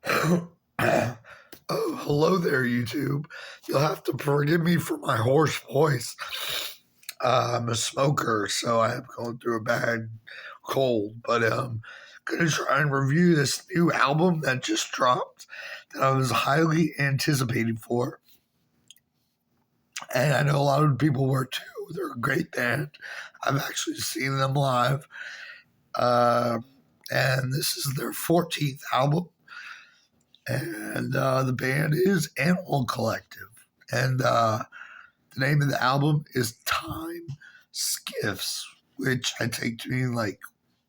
Oh, hello there, YouTube. You'll have to forgive me for my hoarse voice. I'm a smoker, so I'm going through a bad cold, but gonna try and review this new album that just dropped that I was highly anticipating for. And I know a lot of people were too. They're a great band. I've actually seen them live. Uh, and this is their 14th album. And the band is Animal Collective. And the name of the album is Time Skiffs, which I take to mean like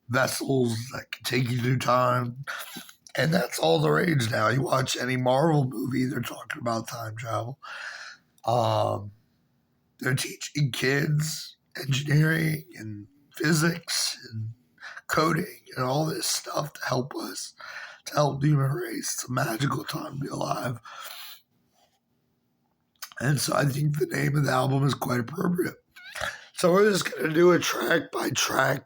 vessels that can take you through time. And that's all the rage now. You watch any Marvel movie, they're talking about time travel. Um, they're teaching kids engineering and physics and coding and all this stuff to help us, to help the human race. It's a magical time to be alive. And so I think the name of the album is quite appropriate. So we're just going to do a track by track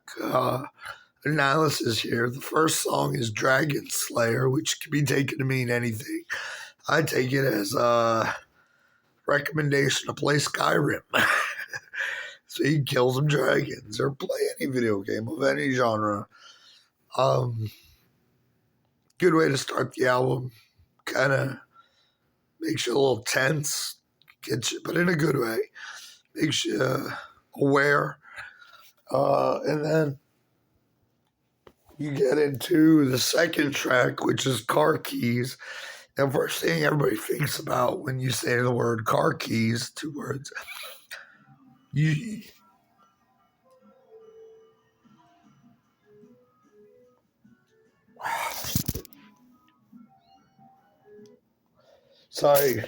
analysis here. The first song is Dragon Slayer, which can be taken to mean anything. I take it as a recommendation to play Skyrim. So you can kill some dragons or play any video game of any genre. Good way to start the album. Kind of makes you a little tense, gets you, but in a good way. Makes you aware. And then you get into the second track, which is Car Keys. And first thing everybody thinks about when you say the word car keys, two words, you sorry,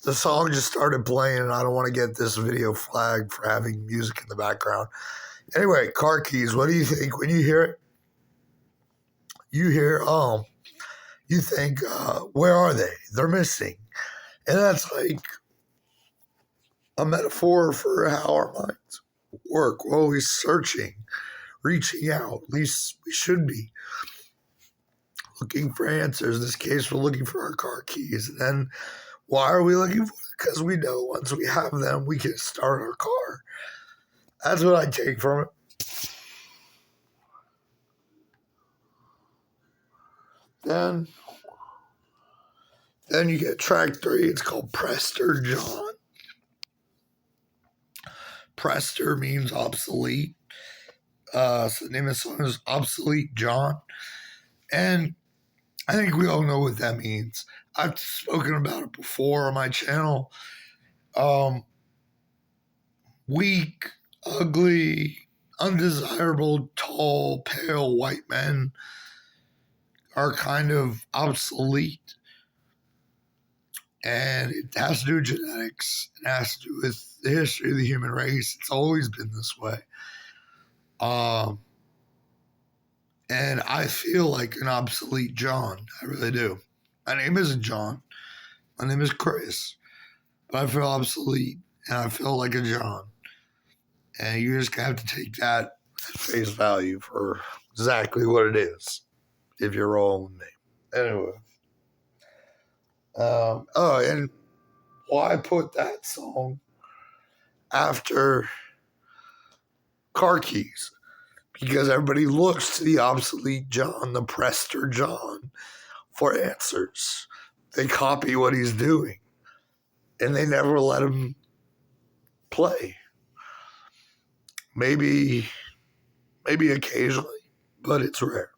the song just started playing and I don't want to get this video flagged for having music in the background. Anyway, car keys, what do you think when you hear it? You hear, you think, where are they? They're missing. And that's like a metaphor for how our minds work. We're always searching, reaching out. At least we should be looking for answers. In this case, we're looking for our car keys. And then why are we looking for it? Because we know once we have them, we can start our car. That's what I take from it. Then you get track 3. It's called Prester John. Prester means obsolete. So the name of the song is Obsolete John. And I think we all know what that means. I've spoken about it before on my channel. Weak, ugly, undesirable, tall, pale white men are kind of obsolete. And it has to do with genetics. It has to do with the history of the human race. It's always been this way. And I feel like an obsolete John. I really do. My name isn't John. My name is Chris. But I feel obsolete. And I feel like a John. And you just have to take that at face value for exactly what it is. If you're rolling with me. Anyway. And why put that song after Car Keys? Because everybody looks to the obsolete John, the Prester John, for answers. They copy what he's doing. And they never let him play. Maybe occasionally, but it's rare.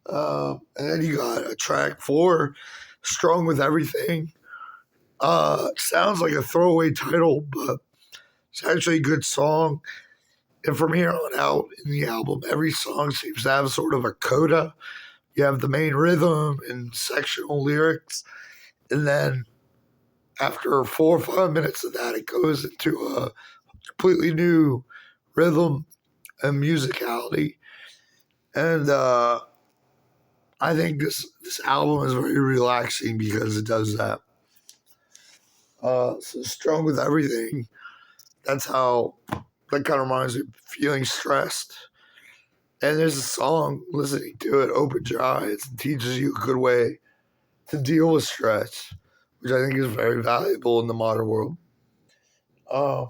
And then you got a track 4, Strong with Everything. Sounds like a throwaway title, but it's actually a good song. And from here on out in the album, every song seems to have sort of a coda. You have the main rhythm and sectional lyrics. And then after 4 or 5 minutes of that, it goes into a completely new rhythm and musicality. And I think this album is very relaxing because it does that. So Strong with Everything. That kind of reminds me of feeling stressed. And there's a song, listening to it opens your eyes and teaches you a good way to deal with stress, which I think is very valuable in the modern world. Uh,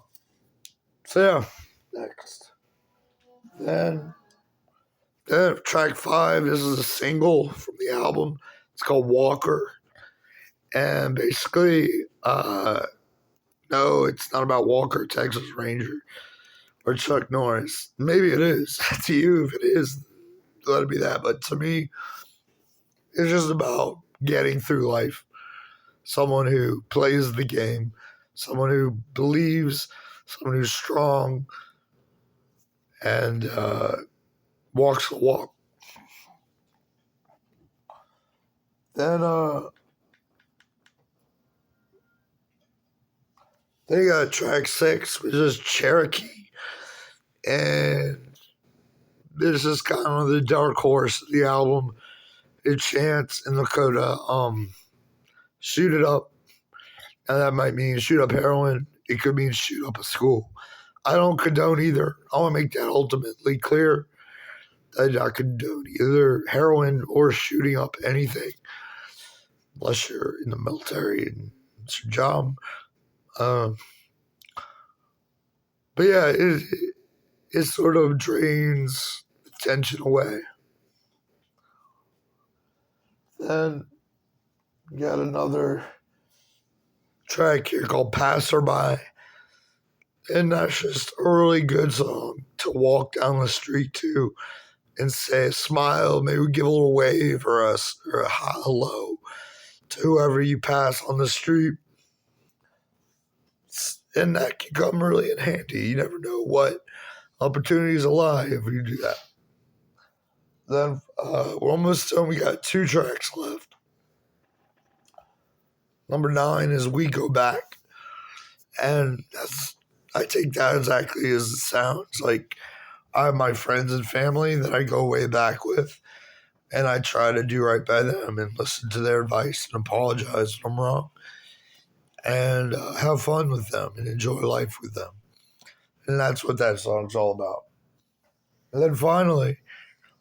so yeah, next. Then, then track 5, this is a single from the album. It's called Walker. And basically, no, it's not about Walker, Texas Ranger, or Chuck Norris. Maybe it is. To you, if it is, let it be that. But to me, it's just about getting through life. Someone who plays the game, someone who believes, someone who's strong, and walks the walk. Then you got track 6, which is Cherokee. And this is kind of the dark horse of the album. It chants in the coda, shoot it up. And that might mean shoot up heroin. It could mean shoot up a school. I don't condone either. I want to make that ultimately clear. I do not condone either heroin or shooting up anything, unless you're in the military and it's your job. But yeah, it sort of drains the tension away. Then you got another track here called Passerby. And that's just a really good song to walk down the street to and say, smile, maybe give a little wave or a hello to whoever you pass on the street. And that can come really in handy. You never know what opportunities lie if you do that. Then we're almost done. We got 2 tracks left. Number 9 is We Go Back. And I take that exactly as it sounds. Like, I have my friends and family that I go way back with, and I try to do right by them and listen to their advice and apologize when I'm wrong, and have fun with them and enjoy life with them. And that's what that song's all about. And then finally,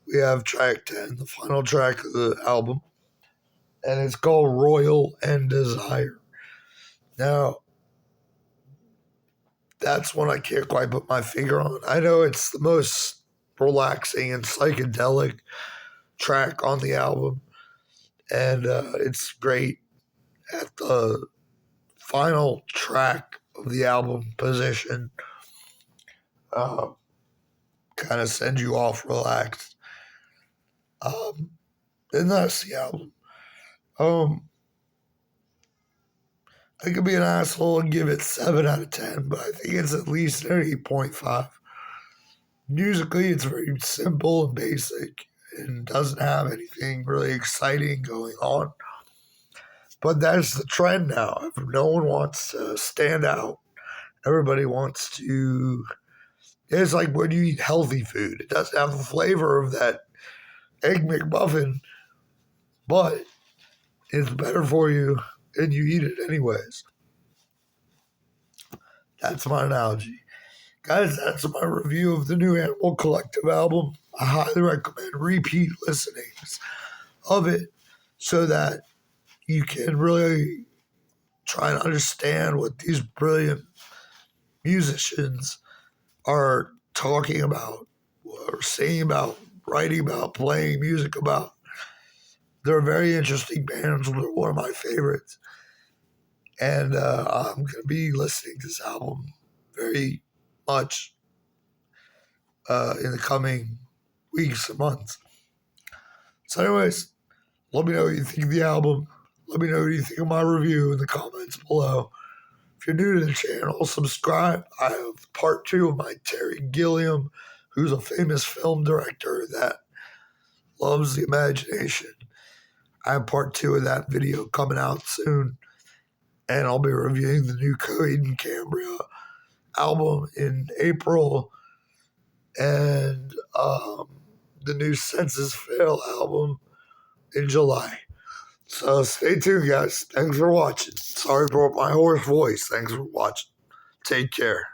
we have track 10, the final track of the album, and it's called Royal and Desire. Now, that's one I can't quite put my finger on. I know it's the most relaxing and psychedelic track on the album, and it's great at the final track of the album position. Kind of sends you off relaxed. And that's the album. I could be an asshole and give it 7 out of 10, but I think it's at least an 8.5. Musically, it's very simple and basic and doesn't have anything really exciting going on. But that's the trend now. No one wants to stand out. Everybody wants to. It's like when you eat healthy food. It doesn't have the flavor of that Egg McMuffin, but it's better for you and you eat it anyways. That's my analogy. Guys, that's my review of the new Animal Collective album. I highly recommend repeat listenings of it so that you can really try and understand what these brilliant musicians are talking about, or saying about, writing about, playing music about. They're very interesting bands. They're one of my favorites. And I'm going to be listening to this album very much in the coming weeks and months. So anyways, let me know what you think of the album. Let me know what you think of my review in the comments below. If you're new to the channel, subscribe. I have part 2 of my Terry Gilliam, who's a famous film director that loves the imagination. I have part 2 of that video coming out soon. And I'll be reviewing the new Coheed and Cambria album in April, and the new Census Fail album in July. So stay tuned, guys. Thanks for watching. Sorry for my hoarse voice. Thanks for watching. Take care.